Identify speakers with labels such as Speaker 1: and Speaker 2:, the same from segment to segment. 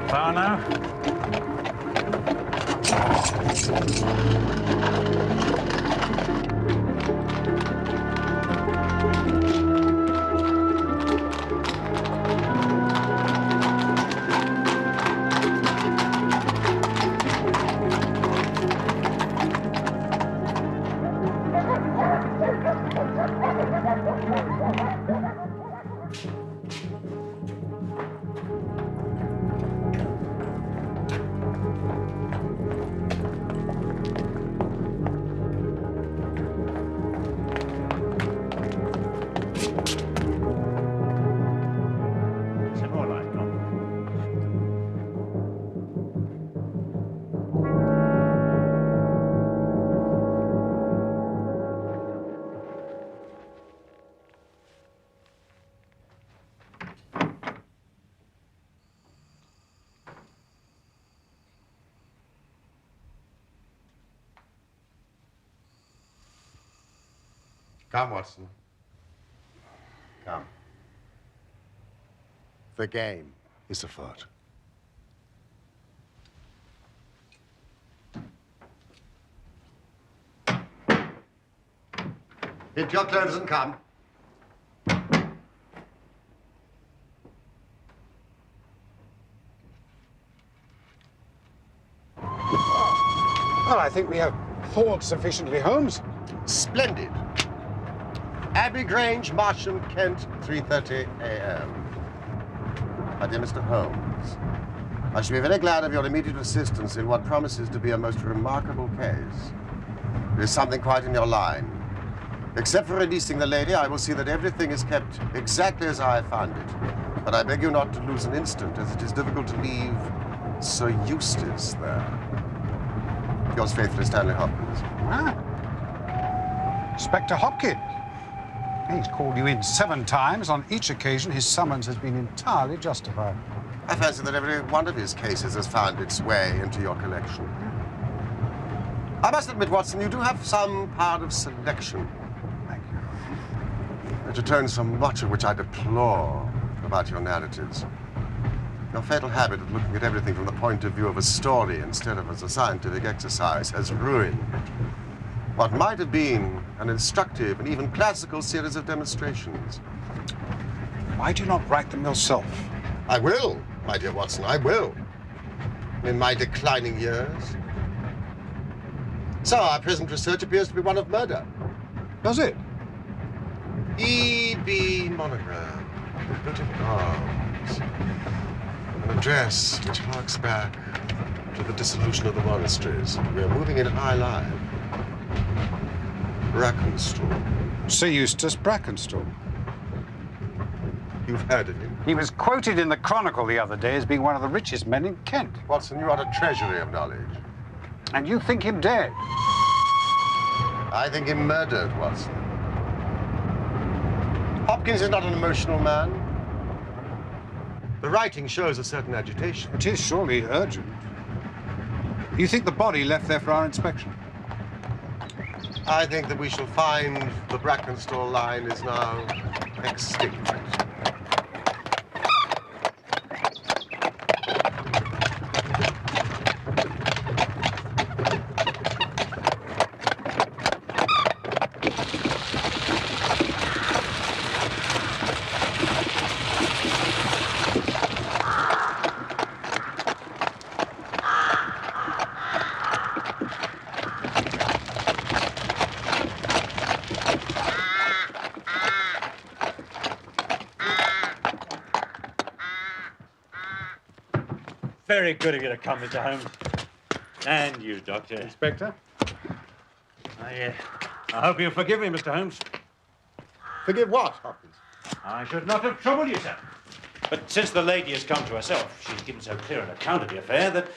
Speaker 1: far now?
Speaker 2: Come, Watson. Come. The game is afoot. Get your clothes and come.
Speaker 3: Well, I think we have fought sufficiently, Holmes.
Speaker 2: Splendid. Abbey, Grange, Marsham, Kent, 3:30 a.m. My dear Mr. Holmes, I shall be very glad of your immediate assistance in what promises to be a most remarkable case. There is something quite in your line. Except for releasing the lady, I will see that everything is kept exactly as I found it. But I beg you not to lose an instant, as it is difficult to leave Sir Eustace there. Yours faithfully, Stanley Hopkins.
Speaker 3: Ah. Inspector Hopkins. He's called you in 7 times. On each occasion, his summons has been entirely justified.
Speaker 2: I fancy that every one of his cases has found its way into your collection. I must admit, Watson, you do have some part of selection.
Speaker 3: Thank you.
Speaker 2: It returns from much of which I deplore about your narratives. Your fatal habit of looking at everything from the point of view of a story instead of as a scientific exercise has ruined what might have been an instructive and even classical series of demonstrations.
Speaker 3: Why do you not write them yourself?
Speaker 2: I will, my dear Watson, I will. In my declining years. So our present research appears to be one of murder.
Speaker 3: Does it?
Speaker 2: E.B. monogram, British arms. An address which harks back to the dissolution of the monasteries. We are moving in high life. Brackenstall.
Speaker 3: Sir Eustace Brackenstall.
Speaker 2: You've heard of him?
Speaker 3: He was quoted in the Chronicle the other day as being one of the richest men in Kent.
Speaker 2: Watson, you are a treasury of knowledge.
Speaker 3: And you think him dead?
Speaker 2: I think him murdered, Watson. Hopkins is not an emotional man. The writing shows a certain agitation.
Speaker 3: It is surely urgent. You think the body left there for our inspection?
Speaker 2: I think that we shall find the Brackenstall line is now extinct.
Speaker 1: Very good of you to come, Mr. Holmes. And you, Doctor.
Speaker 3: Inspector?
Speaker 1: I hope you'll forgive me, Mr. Holmes.
Speaker 2: Forgive what, Hopkins?
Speaker 1: I should not have troubled you, sir. But since the lady has come to herself, she's given so clear an account of the affair that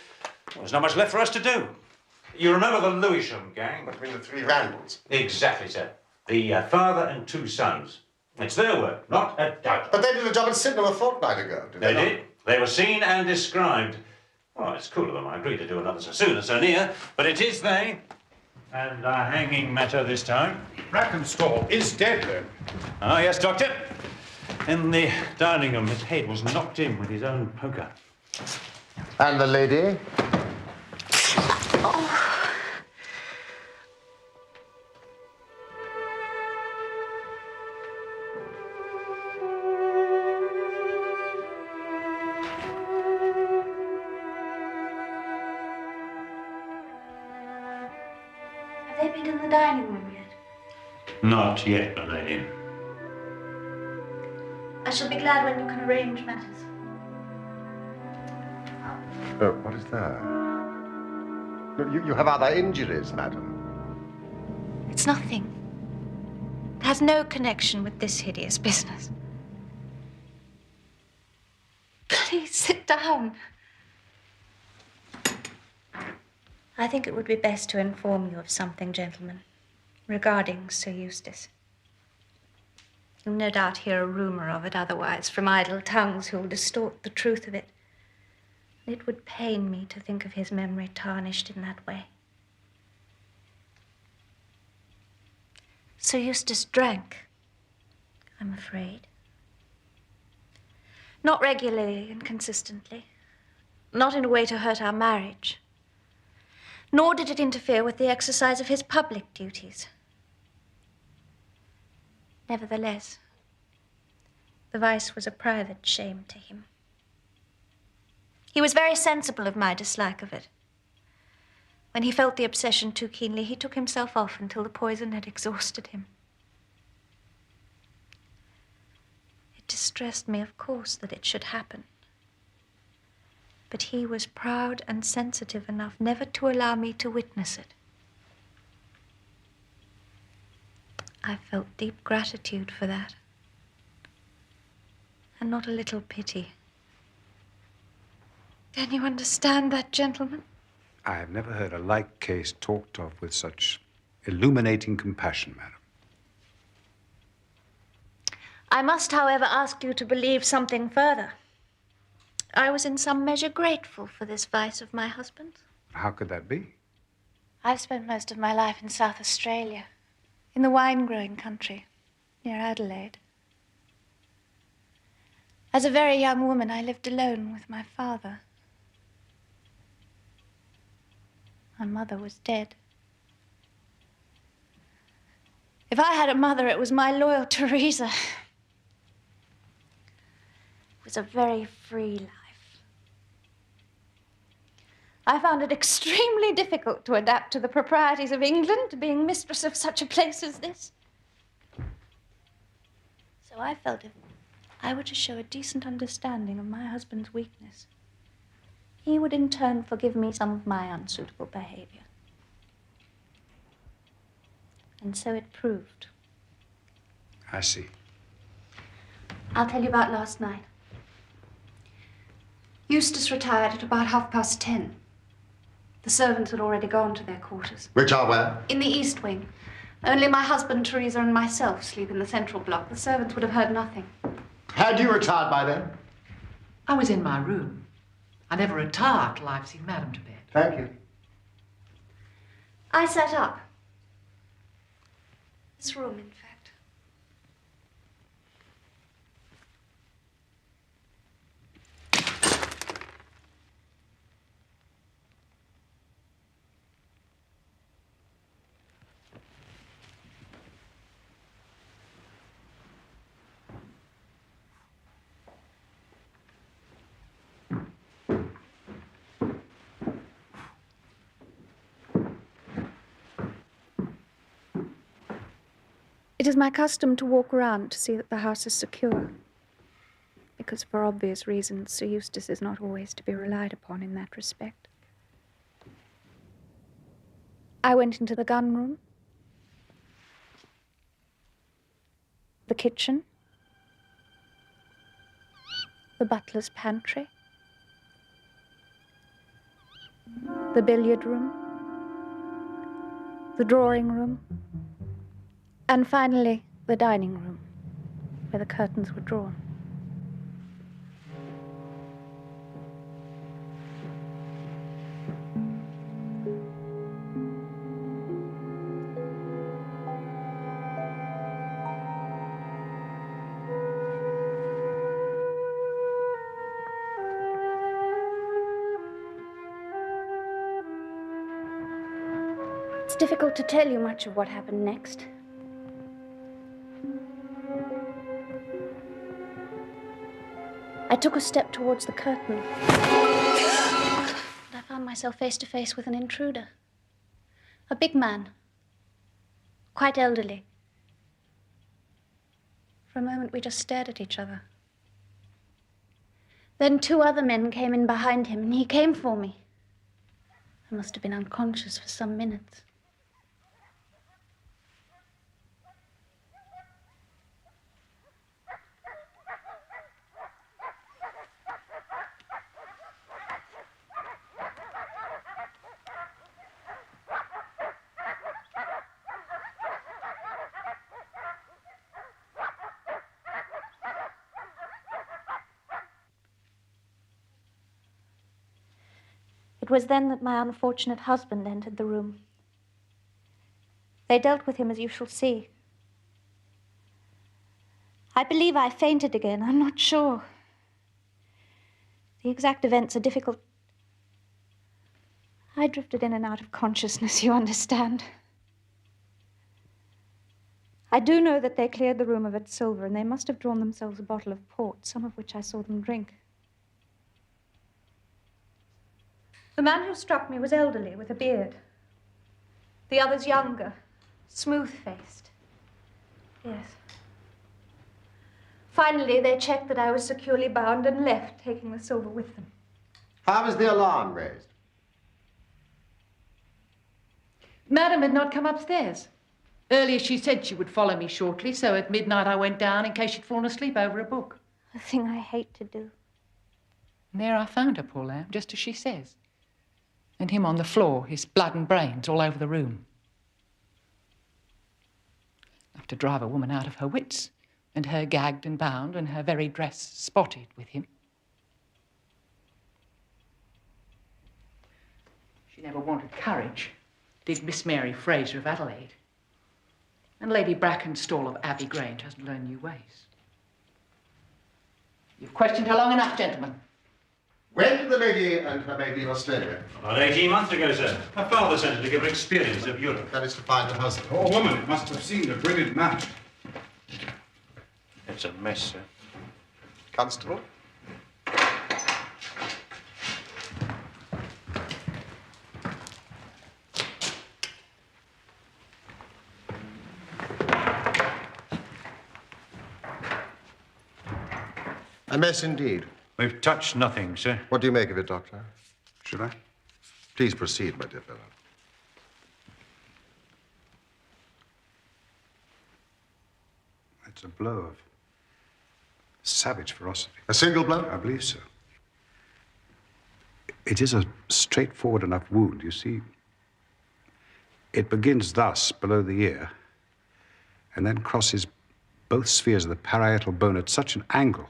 Speaker 1: there's not much left for us to do. You remember the Lewisham gang?
Speaker 2: Between the 3 Randalls.
Speaker 1: Exactly, sir. The father and 2 sons. It's their work, not a doubt.
Speaker 2: But they did a job in Sydenham a fortnight ago, did they not?
Speaker 1: They did. They were seen and described. Well, it's cool of them. I agree to do another so soon and so near, but it is they. And a hanging matter this time.
Speaker 3: Brackenstall is dead, then?
Speaker 1: Ah, yes, Doctor. In the dining room, his head was knocked in with his own poker.
Speaker 2: And the lady?
Speaker 4: Have they been in the dining room yet?
Speaker 1: Not yet, my lady.
Speaker 4: I shall be glad when you can arrange matters.
Speaker 2: What is that? You have other injuries, madam.
Speaker 4: It's nothing. It has no connection with this hideous business. Please sit down. I think it would be best to inform you of something, gentlemen, regarding Sir Eustace. You'll no doubt hear a rumor of it otherwise from idle tongues who'll distort the truth of it. It would pain me to think of his memory tarnished in that way. Sir Eustace drank, I'm afraid. Not regularly and consistently. Not in a way to hurt our marriage. Nor did it interfere with the exercise of his public duties. Nevertheless, the vice was a private shame to him. He was very sensible of my dislike of it. When he felt the obsession too keenly, he took himself off until the poison had exhausted him. It distressed me, of course, that it should happen. But he was proud and sensitive enough never to allow me to witness it. I felt deep gratitude for that, and not a little pity. Can you understand that, gentlemen?
Speaker 3: I have never heard a like case talked of with such illuminating compassion, madam.
Speaker 4: I must, however, ask you to believe something further. I was in some measure grateful for this vice of my husband's.
Speaker 3: How could that be?
Speaker 4: I've spent most of my life in South Australia, in the wine-growing country, near Adelaide. As a very young woman, I lived alone with my father. My mother was dead. If I had a mother, it was my loyal Teresa. It was a very free life. I found it extremely difficult to adapt to the proprieties of England, being mistress of such a place as this. So I felt if I were to show a decent understanding of my husband's weakness, he would in turn forgive me some of my unsuitable behavior. And so it proved.
Speaker 3: I see.
Speaker 4: I'll tell you about last night. Eustace retired at about 10:30. The servants had already gone to their quarters.
Speaker 2: Which are where?
Speaker 4: In the east wing. Only my husband, Teresa, and myself sleep in the central block. The servants would have heard nothing.
Speaker 2: Had you retired by then?
Speaker 5: I was in my room. I never retire till I've seen Madam to bed.
Speaker 2: Thank you.
Speaker 4: I sat up. This room, in fact. It is my custom to walk around to see that the house is secure, because for obvious reasons, Sir Eustace is not always to be relied upon in that respect. I went into the gun room, the kitchen, the butler's pantry, the billiard room, the drawing room, and finally, the dining room, where the curtains were drawn. It's difficult to tell you much of what happened next. I took a step towards the curtain. And I found myself face to face with an intruder. A big man. Quite elderly. For a moment, we just stared at each other. Then 2 other men came in behind him, and he came for me. I must have been unconscious for some minutes. It was then that my unfortunate husband entered the room. They dealt with him as you shall see. I believe I fainted again. I'm not sure. The exact events are difficult. I drifted in and out of consciousness, you understand. I do know that they cleared the room of its silver, and they must have drawn themselves a bottle of port, some of which I saw them drink. The man who struck me was elderly, with a beard. The others younger, smooth-faced. Yes. Finally, they checked that I was securely bound and left, taking the silver with them.
Speaker 2: How was the alarm raised?
Speaker 5: Madam had not come upstairs. Earlier she said she would follow me shortly, so at midnight I went down in case she'd fallen asleep over a book.
Speaker 4: A thing I hate to do.
Speaker 5: And there I found her, poor lamb, just as she says. And him on the floor, his blood and brains all over the room. Enough to drive a woman out of her wits, and her gagged and bound, and her very dress spotted with him. She never wanted courage, did Miss Mary Fraser of Adelaide. And Lady Brackenstall of Abbey Grange hasn't learned new ways. You've questioned her long enough, gentlemen.
Speaker 2: When did the lady and her maid leave Australia?
Speaker 1: About 18 months ago, sir. Her father sent her to give her experience of Europe.
Speaker 2: That is to find a husband.
Speaker 3: Poor woman must have seemed a brilliant match.
Speaker 1: It's a mess, sir.
Speaker 2: Constable? A mess indeed.
Speaker 1: We've touched nothing, sir.
Speaker 2: What do you make of it, Doctor?
Speaker 3: Should I?
Speaker 2: Please proceed, my dear fellow.
Speaker 3: It's a blow of savage ferocity.
Speaker 2: A single blow?
Speaker 3: I believe so. It is a straightforward enough wound. You see, it begins thus, below the ear, and then crosses both spheres of the parietal bone at such an angle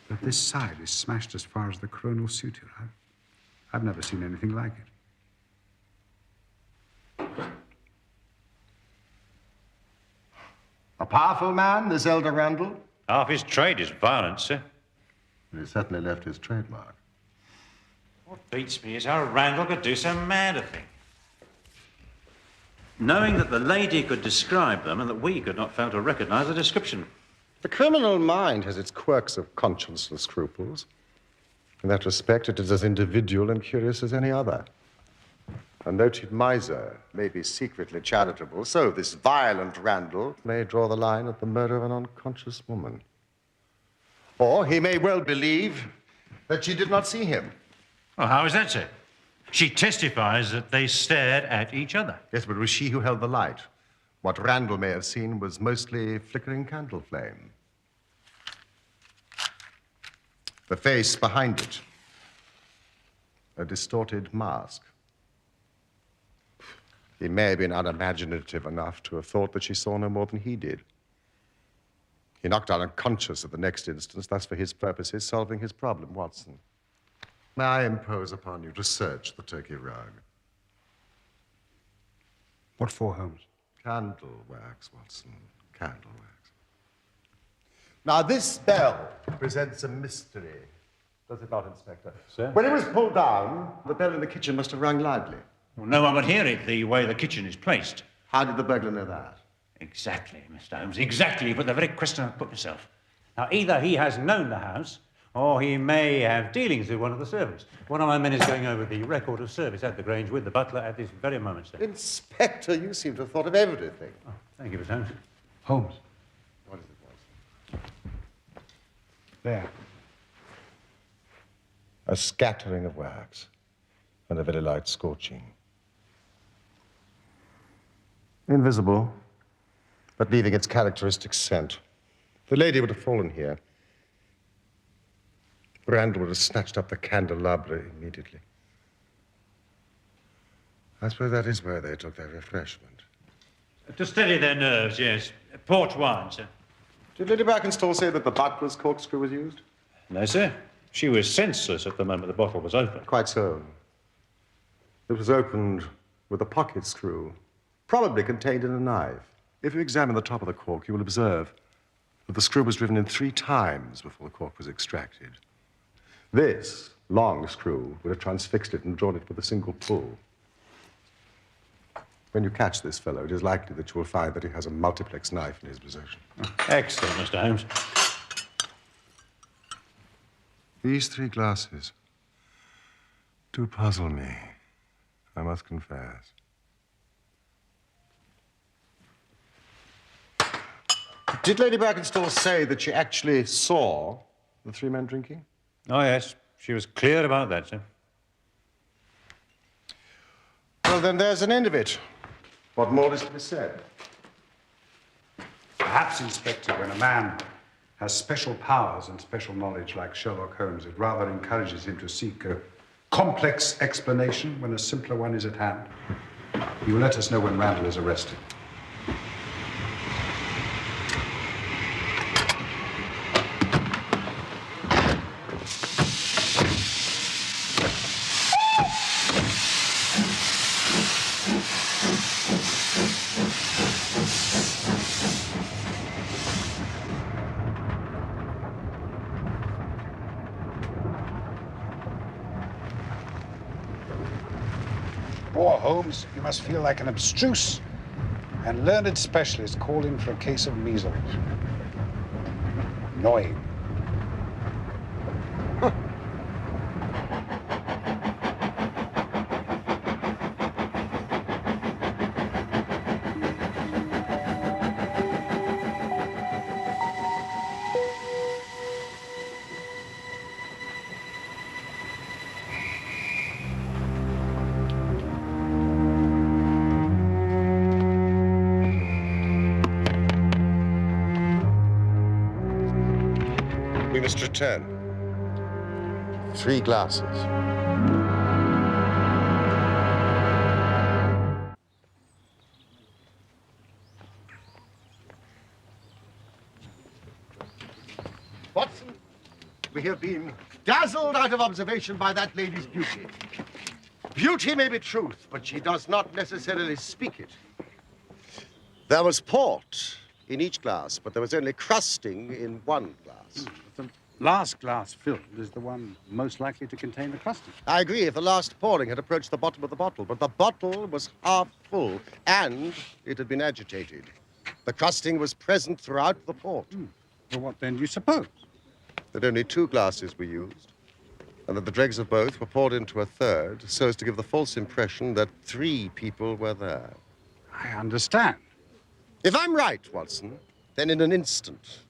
Speaker 3: that this side is smashed as far as the coronal suture. I've never seen anything like it.
Speaker 2: A powerful man, this elder Randall?
Speaker 1: Half his trade is violence, sir.
Speaker 2: He certainly left his trademark.
Speaker 1: What beats me is how Randall could do so mad a thing. Knowing that the lady could describe them and that we could not fail to recognize the description.
Speaker 2: The criminal mind has its quirks of conscience and scruples. In that respect, it is as individual and curious as any other. A noted miser may be secretly charitable, so this violent Randall may draw the line at the murder of an unconscious woman. Or he may well believe that she did not see him.
Speaker 1: Well, how is that, sir? She testifies that they stared at each other.
Speaker 2: Yes, but it was she who held the light. What Randall may have seen was mostly flickering candle flame. The face behind it, a distorted mask. He may have been unimaginative enough to have thought that she saw no more than he did. He knocked out unconscious at the next instance, thus for his purposes solving his problem. Watson, may I impose upon you to search the Turkey rug?
Speaker 3: What for, Holmes?
Speaker 2: Candle wax, Watson, candle wax. Now, this bell presents a mystery. does it not, Inspector?
Speaker 1: Sir?
Speaker 2: When it was pulled down, the bell in the kitchen must have rung loudly.
Speaker 1: Well, no one would hear it the way the kitchen is placed.
Speaker 2: How did the burglar know that?
Speaker 1: Exactly, Mr. Holmes, exactly. But the very question I've put myself. Now, either he has known the house, or he may have dealings with one of the servants. One of my men is going over the record of service at the Grange with the butler at this very moment, sir.
Speaker 2: Inspector, you seem to have thought of everything.
Speaker 1: Oh, thank you, Mr. Holmes.
Speaker 3: Holmes,
Speaker 2: What is it, Watson?
Speaker 3: there.
Speaker 2: A scattering of wax and a very light scorching. Invisible, but leaving its characteristic scent. The lady would have fallen here. Randall would have snatched up the candelabra immediately. I suppose that is where they took their refreshment.
Speaker 1: To steady their nerves, yes. Port wine, sir.
Speaker 2: Did Lady Brackenstall say that the butler's corkscrew was used?
Speaker 1: No, sir. She was senseless at the moment the bottle was opened.
Speaker 2: Quite so. It was opened with a pocket screw, probably contained in a knife. If you examine the top of the cork, you will observe that the screw was driven in 3 times before the cork was extracted. This long screw would have transfixed it and drawn it with a single pull. When you catch this fellow, it is likely that you will find that he has a multiplex knife in his possession.
Speaker 1: Excellent, Mr. Holmes.
Speaker 2: These 3 glasses do puzzle me, I must confess. Did Lady Brackenstall say that she actually saw the 3 men drinking?
Speaker 1: Oh, yes. She was clear about that, sir.
Speaker 2: Well, then there's an end of it. What more is to be said?
Speaker 3: Perhaps, Inspector, when a man has special powers and special knowledge like Sherlock Holmes, it rather encourages him to seek a complex explanation when a simpler one is at hand. You will let us know when Randall is arrested. Poor Holmes, you must feel like an abstruse and learned specialist called in for a case of measles. Annoying.
Speaker 2: We must return. 3 glasses. Watson, we have been dazzled out of observation by that lady's beauty. Beauty may be truth, but she does not necessarily speak it. There was port in each glass, but there was only crusting in 1 glass.
Speaker 3: The last glass filled is the one most likely to contain the crusting.
Speaker 2: I agree if the last pouring had approached the bottom of the bottle, but the bottle was half full, and it had been agitated. The crusting was present throughout the port.
Speaker 3: Well, what then do you suppose?
Speaker 2: That only 2 glasses were used, and that the dregs of both were poured into a third, so as to give the false impression that 3 people were there.
Speaker 3: I understand.
Speaker 2: If I'm right, Watson, then in an instant,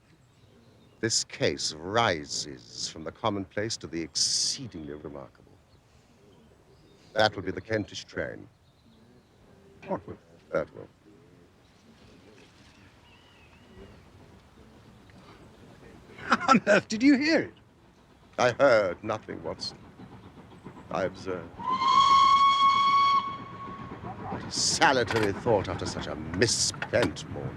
Speaker 2: this case rises from the commonplace to the exceedingly remarkable. That will be the Kentish train.
Speaker 3: What will?
Speaker 2: That will.
Speaker 3: How on earth did you hear it?
Speaker 2: I heard nothing, Watson. I observed. What a salutary thought after such a misspent morning.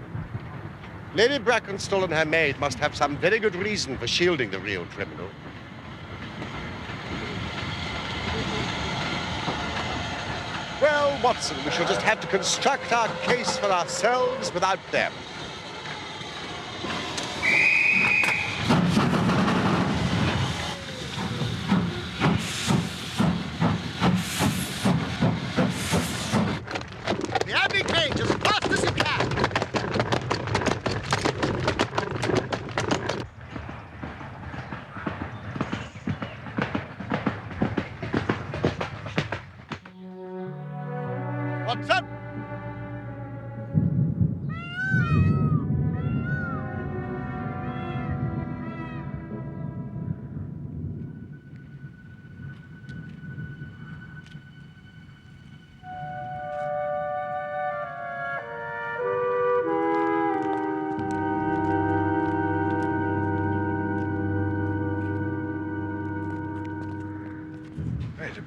Speaker 2: Lady Brackenstall and her maid must have some very good reason for shielding the real criminal. Well, Watson, we shall just have to construct our case for ourselves without them.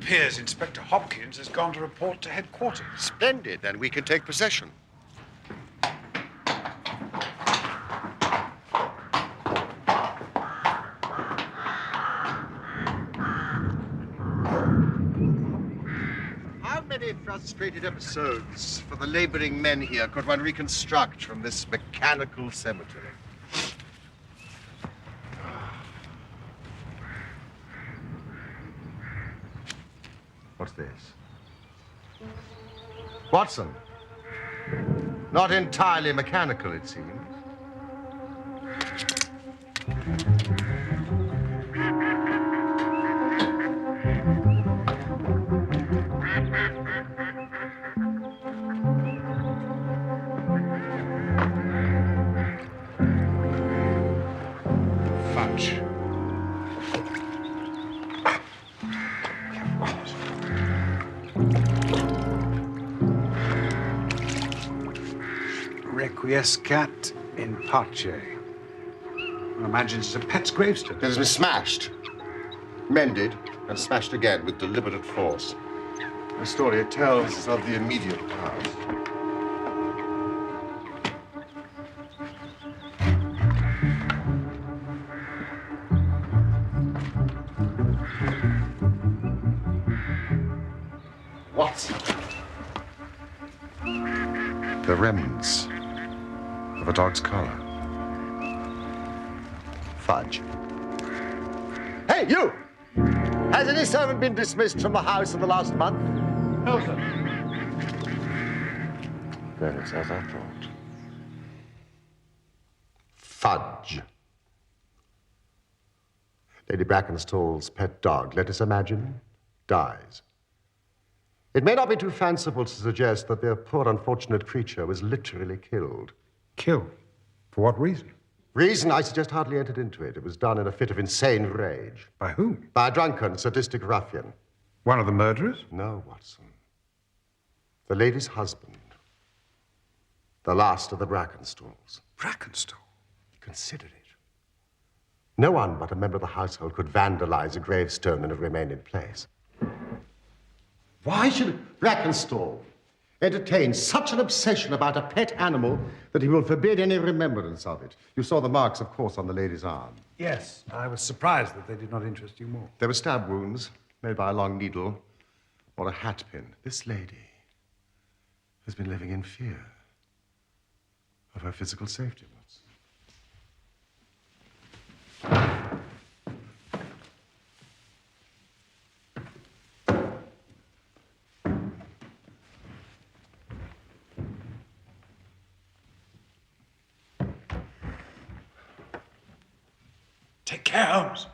Speaker 3: appears Inspector Hopkins has gone to report to headquarters.
Speaker 2: Splendid. Then we can take possession. How many frustrated episodes for the laboring men here could one reconstruct from this mechanical cemetery? What's this? Watson. Not entirely mechanical, it seems.
Speaker 3: Fudge. Requiescat in pace. One imagines it's a pet's gravestone.
Speaker 2: It has been smashed, mended, and smashed again with deliberate force. The story it tells is of the immediate past. What? The remnants of a dog's collar. Fudge. Hey, you! Has any servant been dismissed from the house in the last month?
Speaker 1: No, sir.
Speaker 2: Then it's as I thought. Fudge. Lady Brackenstall's pet dog, let us imagine, dies. It may not be too fanciful to suggest that their poor unfortunate creature was literally killed.
Speaker 3: Killed? For what reason?
Speaker 2: Reason, I suggest, hardly entered into it. It was done in a fit of insane rage.
Speaker 3: By whom?
Speaker 2: By a drunken, sadistic ruffian.
Speaker 3: One of the murderers?
Speaker 2: No, Watson. The lady's husband. The last of the Brackenstalls.
Speaker 3: Brackenstall.
Speaker 2: Consider it. No one but a member of the household could vandalize a gravestone and have remained in place. Why should Brackenstall entertain such an obsession about a pet animal that he will forbid any remembrance of it? You saw the marks, of course, on the lady's arm.
Speaker 3: Yes, I was surprised that they did not interest you more.
Speaker 2: There were stab wounds made by a long needle or a hat pin. This lady has been living in fear of her physical safety, Watson.
Speaker 3: Take care, Holmes.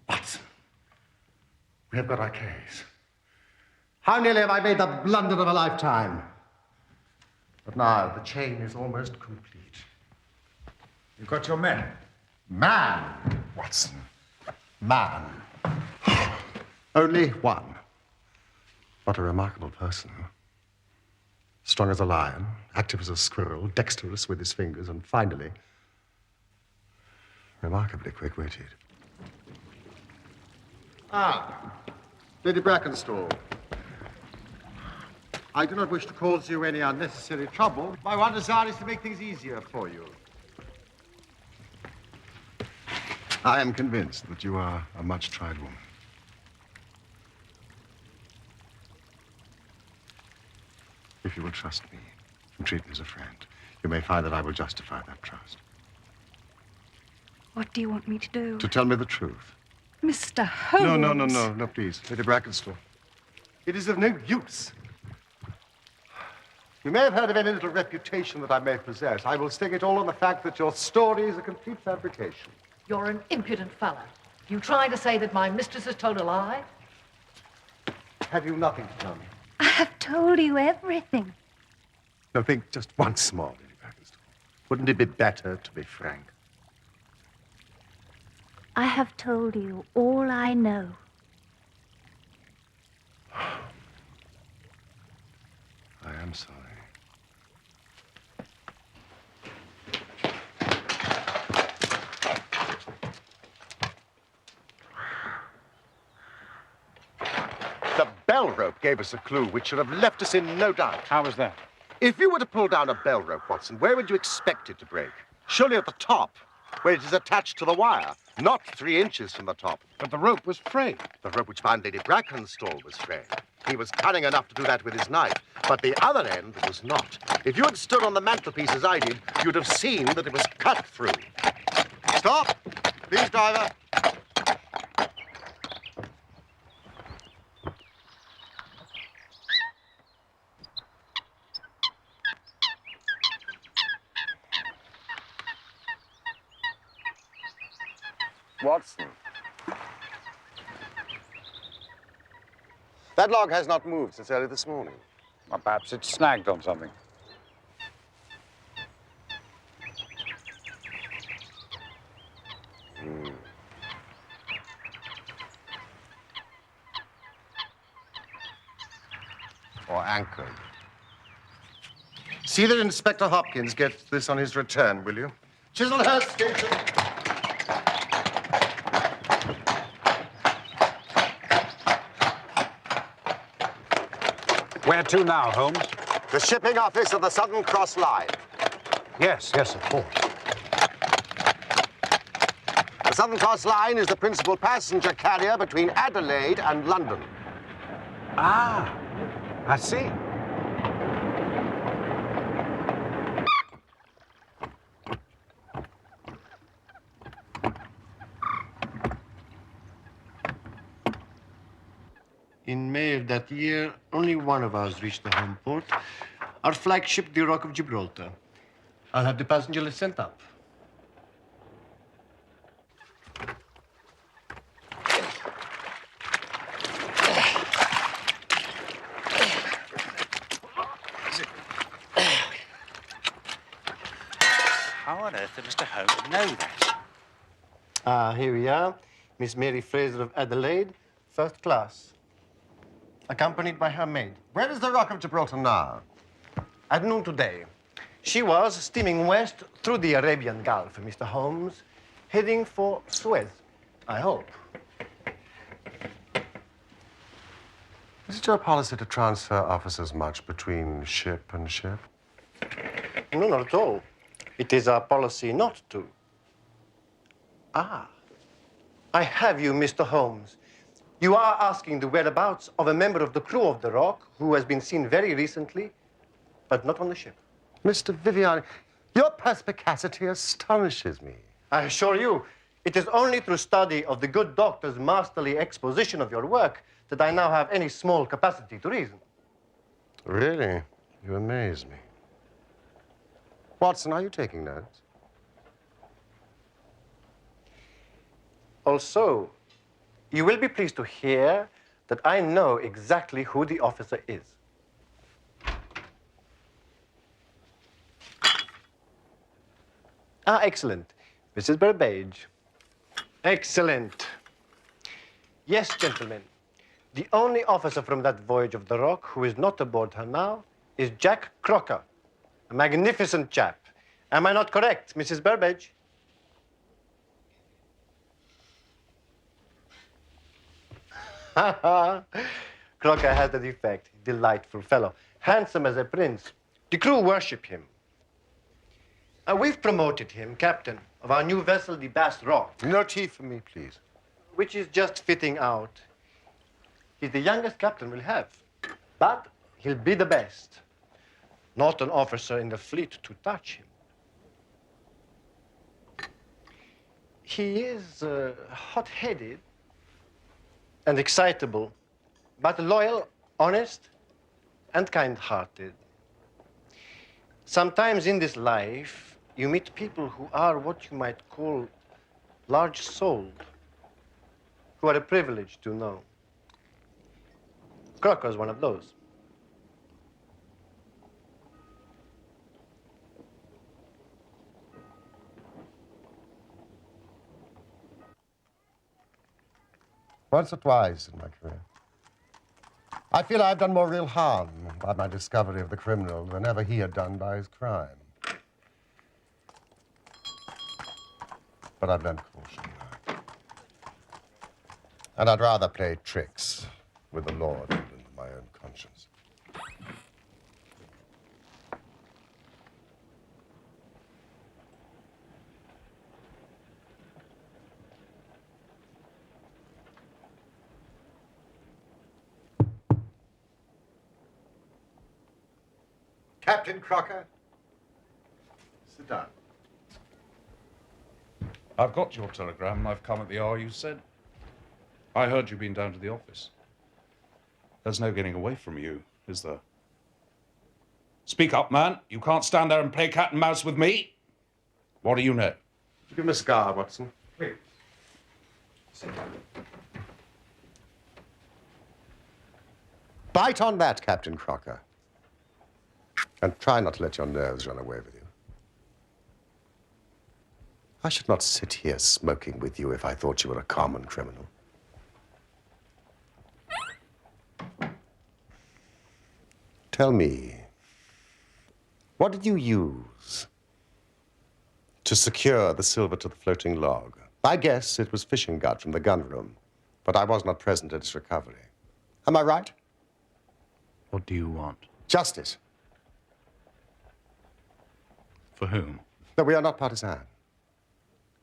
Speaker 2: Watson, we have got our case. How nearly have I made the blunder of a lifetime? But now the chain is almost complete.
Speaker 3: You got your men?
Speaker 2: Man, Watson. Man. Only one. What a remarkable person. Strong as a lion, active as a squirrel, dexterous with his fingers, and finally, remarkably quick-witted. Ah, Lady Brackenstall. I do not wish to cause you any unnecessary trouble. My one desire is to make things easier for you. I am convinced that you are a much-tried woman. If you will trust me and treat me as a friend, you may find that I will justify that trust.
Speaker 4: What do you want me to do?
Speaker 2: To tell me the truth.
Speaker 4: Mr. Holmes.
Speaker 2: No, please. Lady Brackenstall. It is of no use. You may have heard of any little reputation that I may possess. I will stake it all on the fact that your story is a complete fabrication.
Speaker 5: You're an impudent fellow. You trying to say that my mistress has told a lie?
Speaker 2: Have you nothing to tell me?
Speaker 4: I have told you everything.
Speaker 2: No, think just once more, Lady Brackenstall. Wouldn't it be better to be frank?
Speaker 4: I have told you all I know.
Speaker 2: I am sorry. bell rope gave us a clue which should have left us in no doubt.
Speaker 1: How was that?
Speaker 2: If you were to pull down a bell rope, Watson, where would you expect it to break? Surely at the top, where it is attached to the wire, not 3 inches from the top.
Speaker 3: But the rope was frayed.
Speaker 2: The rope which bound Lady Brackenstall was frayed. He was cunning enough to do that with his knife, but the other end was not. If you had stood on the mantelpiece as I did, you'd have seen that it was cut through. Stop! Please, driver. Watson. That log has not moved since early this morning.
Speaker 3: Or perhaps it's snagged on something.
Speaker 2: Or anchored. See that Inspector Hopkins gets this on his return, will you? Chislehurst Station.
Speaker 3: Where to now, Holmes?
Speaker 2: The shipping office of the Southern Cross Line.
Speaker 3: Yes, of course.
Speaker 2: The Southern Cross Line is the principal passenger carrier between Adelaide and London.
Speaker 3: Ah, I see.
Speaker 6: In May of that year, only one of us reached the home port, our flagship, the Rock of Gibraltar. I'll have the passenger list sent up.
Speaker 1: How on earth did Mr. Holmes know that?
Speaker 6: Here we are. Miss Mary Fraser of Adelaide, first class. Accompanied by her maid.
Speaker 2: Where is the Rock of Gibraltar now?
Speaker 6: At noon today, she was steaming west through the Arabian Gulf, Mr. Holmes, heading for Suez, I hope.
Speaker 2: Is it your policy to transfer officers much between ship and ship?
Speaker 6: No, not at all. It is our policy not to. Ah, I have you, Mr. Holmes. You are asking the whereabouts of a member of the crew of the Rock who has been seen very recently, but not on the ship.
Speaker 2: Mr. Viviani, your perspicacity astonishes me.
Speaker 6: I assure you, it is only through study of the good doctor's masterly exposition of your work that I now have any small capacity to reason.
Speaker 2: Really? You amaze me. Watson, are you taking notes?
Speaker 6: Also, you will be pleased to hear that I know exactly who the officer is. Ah, excellent. Mrs. Burbage. Excellent. Yes, gentlemen. The only officer from that voyage of the Rock who is not aboard her now is Jack Crocker, a magnificent chap. Am I not correct, Mrs. Burbage? Crocker has the defect. Delightful fellow. Handsome as a prince. The crew worship him. We've promoted him captain of our new vessel, the Bass Rock,
Speaker 2: No tea for me, please.
Speaker 6: which is just fitting out. He's the youngest captain we'll have, but he'll be the best. Not an officer in the fleet to touch him. He is hot-headed and excitable, but loyal, honest, and kind-hearted. Sometimes in this life, you meet people who are what you might call large-souled, who are a privilege to know. Crocker's one of those.
Speaker 2: Once or twice in my career. I feel I've done more real harm by my discovery of the criminal than ever he had done by his crime. But I've learned caution now. And I'd rather play tricks with the Lord than conscience. Captain Crocker, sit down.
Speaker 7: I've got your telegram and I've come at the hour you said. I heard you'd been down to the office. There's no getting away from you, is there? Speak up, man. You can't stand there and play cat and mouse with me. What do you know?
Speaker 2: Give him a cigar, Watson.
Speaker 7: Please. Sit down.
Speaker 2: Bite on that, Captain Crocker. And try not to let your nerves run away with you. I should not sit here smoking with you if I thought you were a common criminal. Tell me, what did you use to secure the silver to the floating log? I guess it was fishing gut from the gun room, but I was not present at its recovery. Am I right?
Speaker 7: What do you want?
Speaker 2: Justice.
Speaker 7: For whom?
Speaker 2: No, we are not partisan.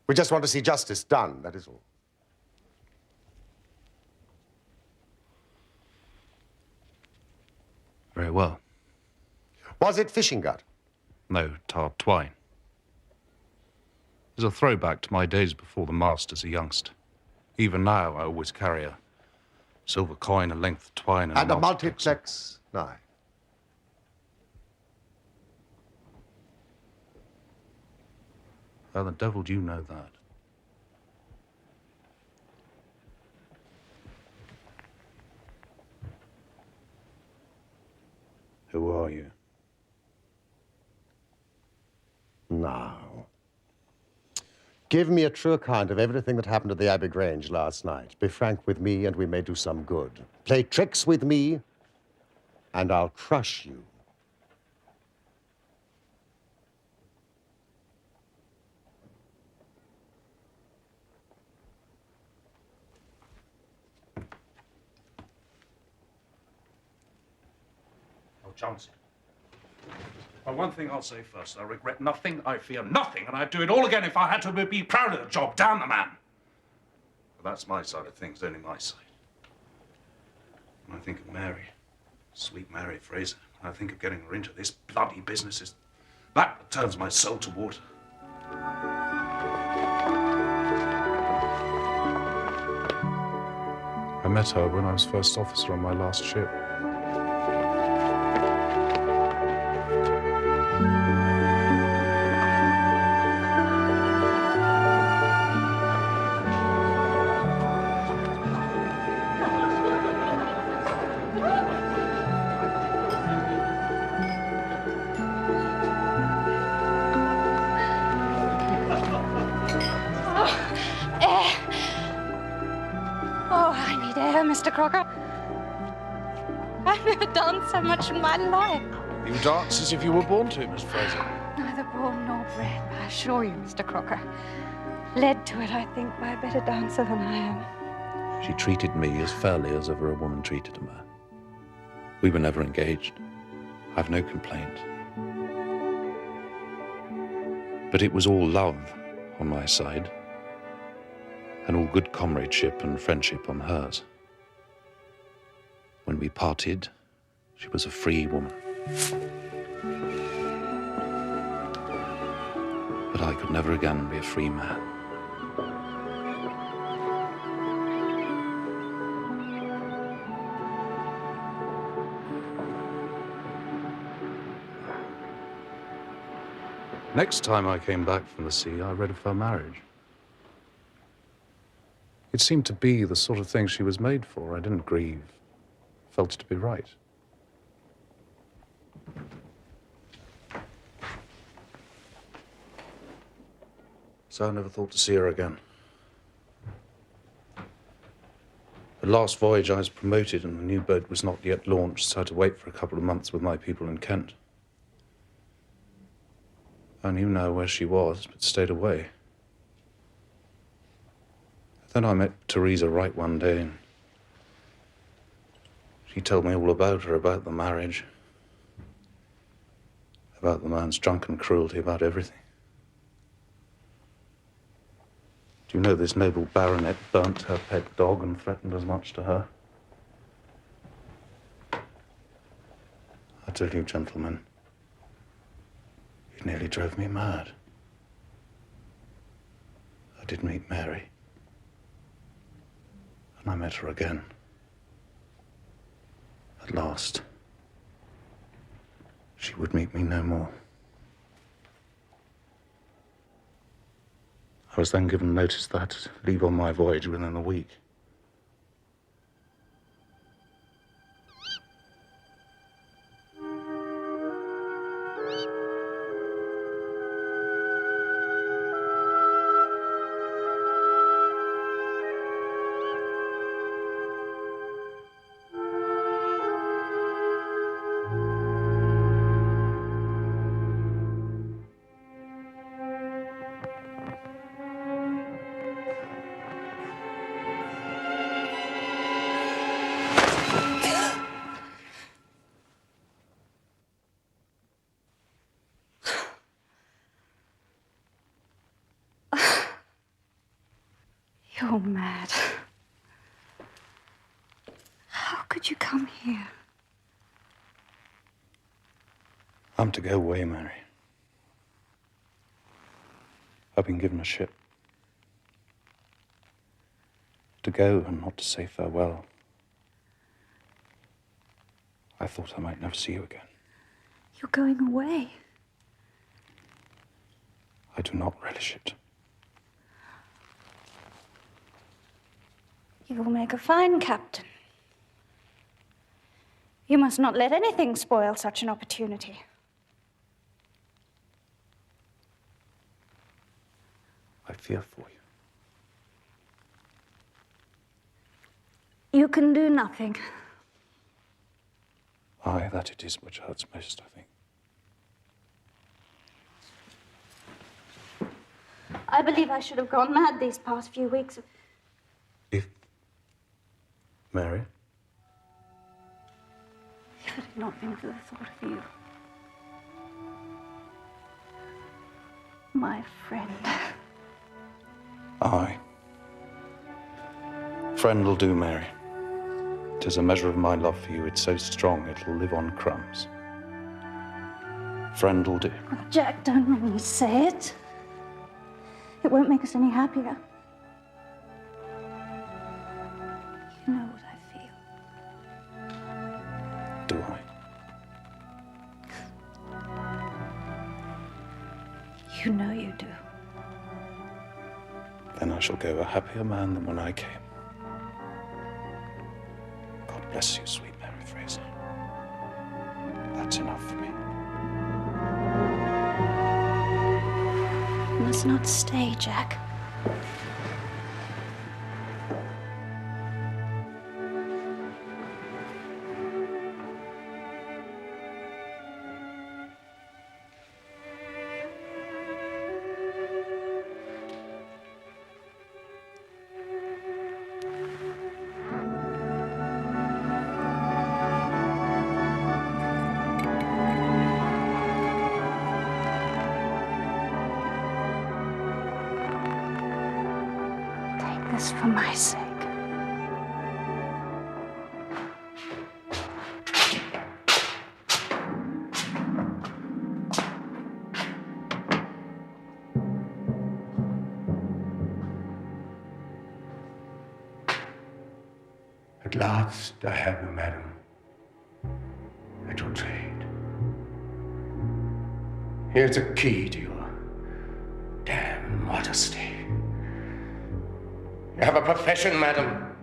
Speaker 2: We just want to see justice done, that is all.
Speaker 7: Very well.
Speaker 2: Was it fishing gut?
Speaker 7: No, tarred twine. There's a throwback to my days before the mast as a youngster. Even now, I always carry a silver coin, a length of twine,
Speaker 2: And a
Speaker 7: multiplex.
Speaker 2: multiplex knife.
Speaker 7: How the devil do you know that? Who are you?
Speaker 2: Now, give me a true account of everything that happened at the Abbey Grange last night. Be frank with me, and we may do some good. Play tricks with me, and I'll crush you.
Speaker 7: Oh, Johnson. Well, one thing I'll say first. I regret nothing, I fear nothing, and I'd do it all again if I had to be proud of the job. Damn the man. But that's my side of things, only my side. When I think of Mary, sweet Mary Fraser, when I think of getting her into this bloody business, it's that that turns my soul to water. I met her when I was first officer on my last ship.
Speaker 4: Mr. Crocker. I've never danced so much in my life.
Speaker 7: You dance as if you were born to, Miss Fraser.
Speaker 4: Neither born nor bred, I assure you, Mr. Crocker. Led to it, I think, by a better dancer than I am.
Speaker 8: She treated me as fairly as ever a woman treated a man. We were never engaged. I've no complaint. But it was all love on my side, and all good comradeship and friendship on hers. When we parted, she was a free woman. But I could never again be a free man.
Speaker 7: Next time I came back from the sea, I read of her marriage. It seemed to be the sort of thing she was made for. I didn't grieve. Felt it to be right. So I never thought to see her again. The last voyage I was promoted and the new boat was not yet launched, so I had to wait for a couple of months with my people in Kent. I knew now where she was, but stayed away. Then I met Teresa Wright one day, and
Speaker 8: She told me all about her, about the marriage, about the man's drunken cruelty, about everything. Do you know this noble baronet burnt her pet dog and threatened as much to her? I tell you, gentlemen, it nearly drove me mad. I did meet Mary, and I met her again. At last, she would meet me no more. I was then given notice that I had to leave on my voyage within a week.
Speaker 4: You're mad. How could you come here?
Speaker 8: I'm to go away, Mary. I've been given a ship. To go and not to say farewell. I thought I might never see you again.
Speaker 4: You're going away.
Speaker 8: I do not relish it.
Speaker 4: You will make a fine captain. You must not let anything spoil such an opportunity.
Speaker 8: I fear for you.
Speaker 4: You can do nothing.
Speaker 8: Aye, that it is which hurts most, I think.
Speaker 4: I believe I should have gone mad these past few weeks.
Speaker 8: If... Mary?
Speaker 4: If it had not been for the thought of you. My friend.
Speaker 8: Aye. Friend will do, Mary. 'Tis a measure of my love for you. It's so strong it'll live on crumbs. Friend will do.
Speaker 4: Oh, Jack, don't make me say it. It won't make us any happier. You know what I feel.
Speaker 8: Do I?
Speaker 4: You know you do.
Speaker 8: Then I shall go a happier man than when I came. God bless you, sweet Mary Fraser. That's enough for me.
Speaker 4: You must not stay, Jack. This for my sake.
Speaker 9: At last I have you, madam, at your trade. Here's a key to your damn modesty. You have a profession, madam.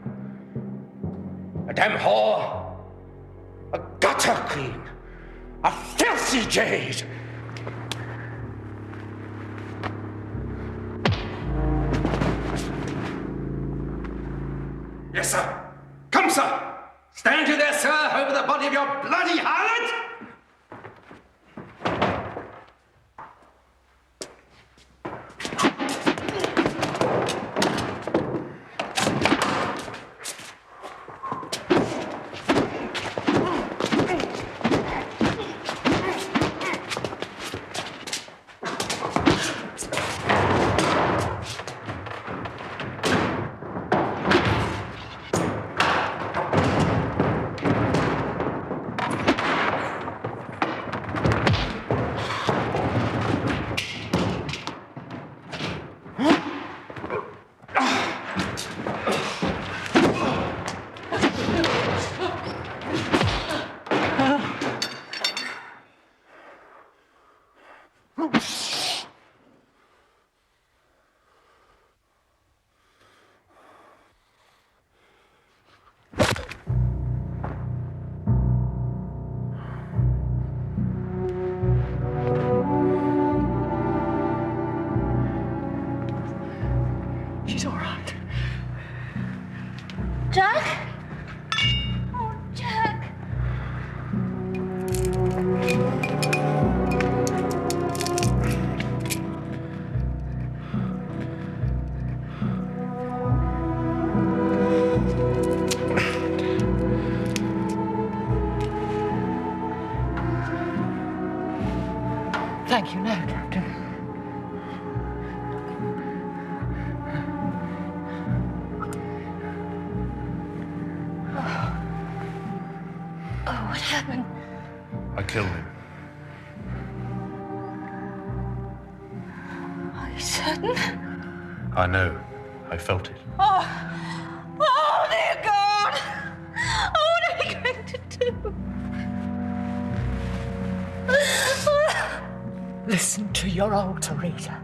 Speaker 9: A damn whore. A gutter queen. A filthy jade. Yes, sir. Come, sir. Stand you there, sir, over the body of your bloody harlot.
Speaker 5: She's all right.
Speaker 4: Jack? Oh, Jack.
Speaker 5: Thank you, no, Captain.
Speaker 4: Oh, what happened?
Speaker 7: I killed him.
Speaker 4: Are you certain?
Speaker 7: I know. I felt it.
Speaker 4: Oh, dear God! Oh, what are we going to do?
Speaker 5: Listen to your old Teresa.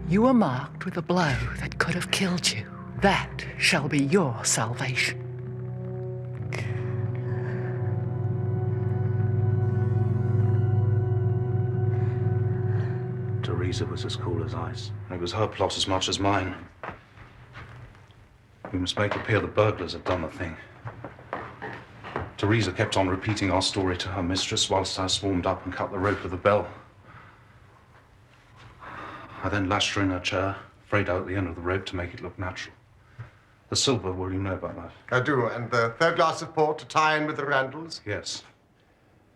Speaker 5: You were marked with a blow that could have killed you. That shall be your salvation.
Speaker 7: Teresa was as cool as ice.
Speaker 8: It was her plot as much as mine. We must make it appear the burglars had done the thing. Teresa kept on repeating our story to her mistress whilst I swarmed up and cut the rope of the bell. I then lashed her in her chair, frayed out the end of the rope to make it look natural. The silver, well, you know about that.
Speaker 2: I do, and the third glass of port to tie in with the Randalls?
Speaker 8: Yes.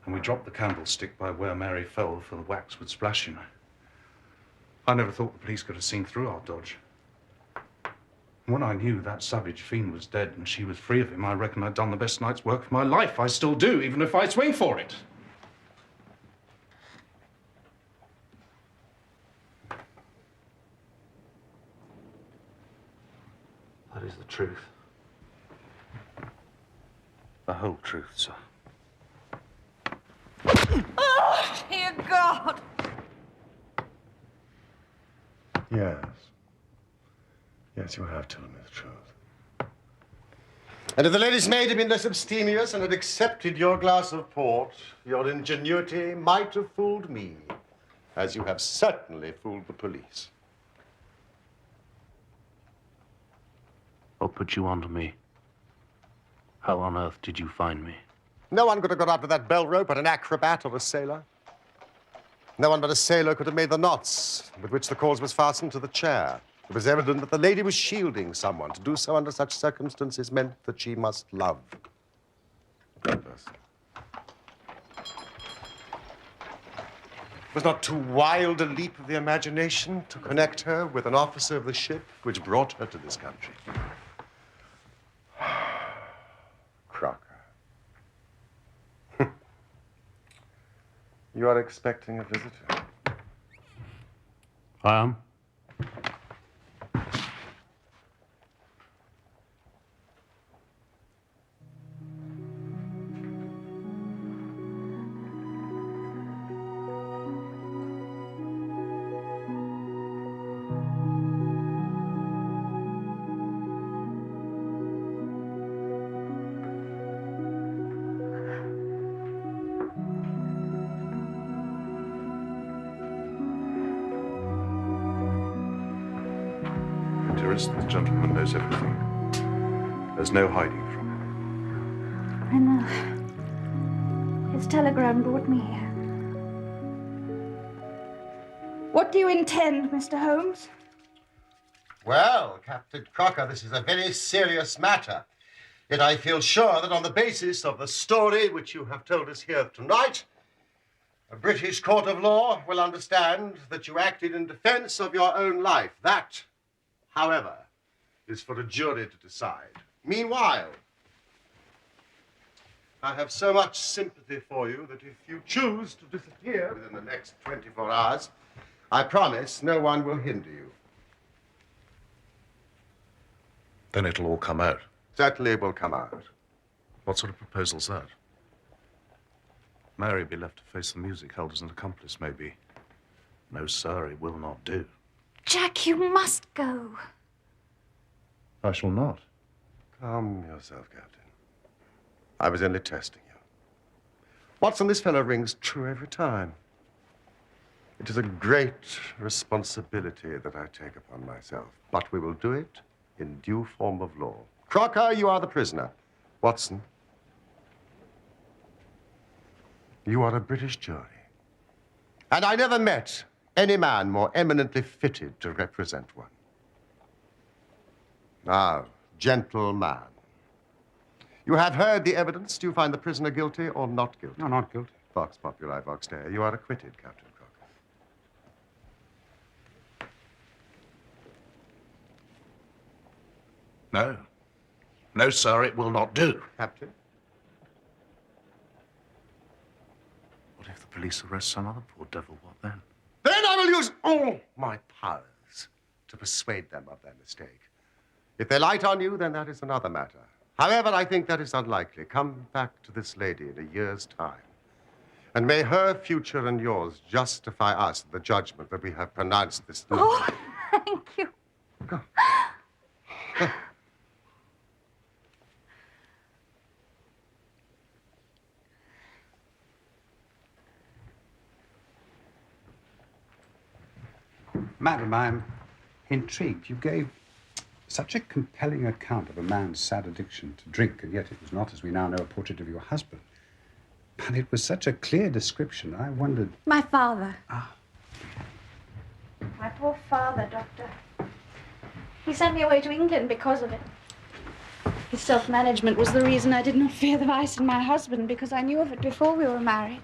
Speaker 8: And we dropped the candlestick by where Mary fell, for the wax would splash, you know. I never thought the police could have seen through our dodge. When I knew that savage fiend was dead and she was free of him, I reckoned I'd done the best night's work of my life. I still do, even if I swing for it. That is the truth. The whole truth, sir.
Speaker 4: Oh, dear God!
Speaker 2: Yes. Yes, you have told me the truth. And if the lady's maid had been less abstemious and had accepted your glass of port, your ingenuity might have fooled me, as you have certainly fooled the police.
Speaker 8: What put you onto me? How on earth did you find me?
Speaker 2: No one could have got up to that bell rope but an acrobat or a sailor. No one but a sailor could have made the knots with which the cord was fastened to the chair. It was evident that the lady was shielding someone. To do so under such circumstances meant that she must love that person. It was not too wild a leap of the imagination to connect her with an officer of the ship which brought her to this country. Crocker. You are expecting a visitor.
Speaker 8: I am. The gentleman knows everything. There's no hiding from him.
Speaker 4: I know. His telegram brought me here. What do you intend, Mr. Holmes?
Speaker 2: Well, Captain Crocker, this is a very serious matter. Yet I feel sure that on the basis of the story which you have told us here tonight, a British court of law will understand that you acted in defense of your own life. That, however, is for a jury to decide. Meanwhile, I have so much sympathy for you that if you choose to disappear within the next 24 hours, I promise no one will hinder you.
Speaker 7: Then it'll all come out.
Speaker 2: Certainly it will come out.
Speaker 7: What sort of proposal's that? Mary be left to face the music, held as an accomplice, maybe. No, sir, it will not do.
Speaker 4: Jack, you must go.
Speaker 7: I shall not.
Speaker 2: Calm yourself, Captain. I was only testing you. Watson, this fellow rings true every time. It is a great responsibility that I take upon myself, but we will do it in due form of law. Crocker, you are the prisoner. Watson, you are a British jury. And I never met any man more eminently fitted to represent one. Now, gentleman, you have heard the evidence. Do you find the prisoner guilty or not guilty?
Speaker 3: No, not guilty.
Speaker 2: Vox populi, vox dei. You are acquitted, Captain Crocker.
Speaker 7: No. No, sir, it will not do.
Speaker 2: Captain?
Speaker 7: What if the police arrest some other poor devil? What then?
Speaker 2: Then I will use all my powers to persuade them of their mistake. If they light on you, then that is another matter. However, I think that is unlikely. Come back to this lady in a year's time, and may her future and yours justify us in the judgment that we have pronounced this night.
Speaker 4: Oh, thank you.
Speaker 2: Go.
Speaker 3: Madam, I'm intrigued. You gave such a compelling account of a man's sad addiction to drink, and yet it was not, as we now know, a portrait of your husband. And it was such a clear description, I wondered...
Speaker 4: My father.
Speaker 3: Ah.
Speaker 4: My poor father, Doctor. He sent me away to England because of it. His self-management was the reason I did not fear the vice in my husband, because I knew of it before we were married.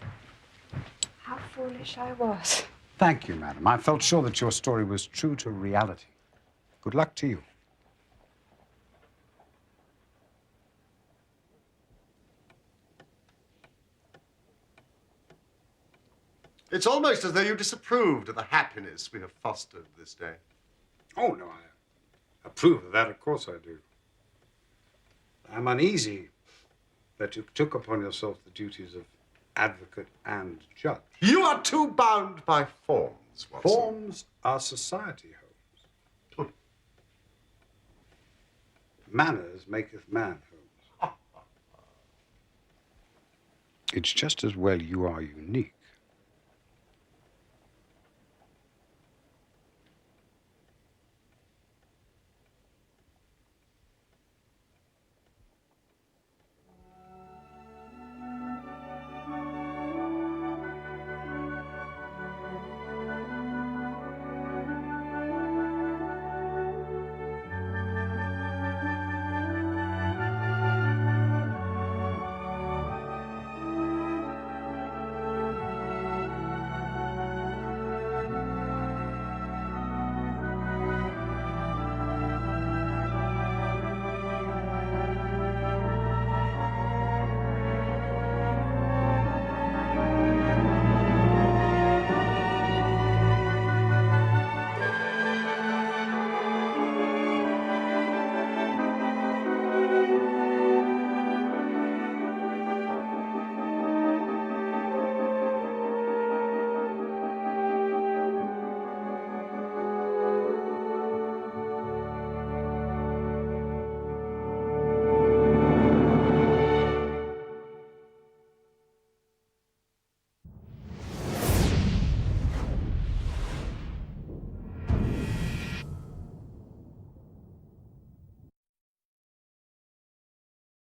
Speaker 4: How foolish I was.
Speaker 3: Thank you, madam. I felt sure that your story was true to reality. Good luck to you.
Speaker 2: It's almost as though you disapproved of the happiness we have fostered this day.
Speaker 3: Oh, no, I approve of that. Of course I do. I'm uneasy that you took upon yourself the duties of advocate and judge.
Speaker 2: You are too bound by forms, Watson.
Speaker 3: Forms are society, Holmes. Manners maketh man, Holmes. It's just as well you are unique.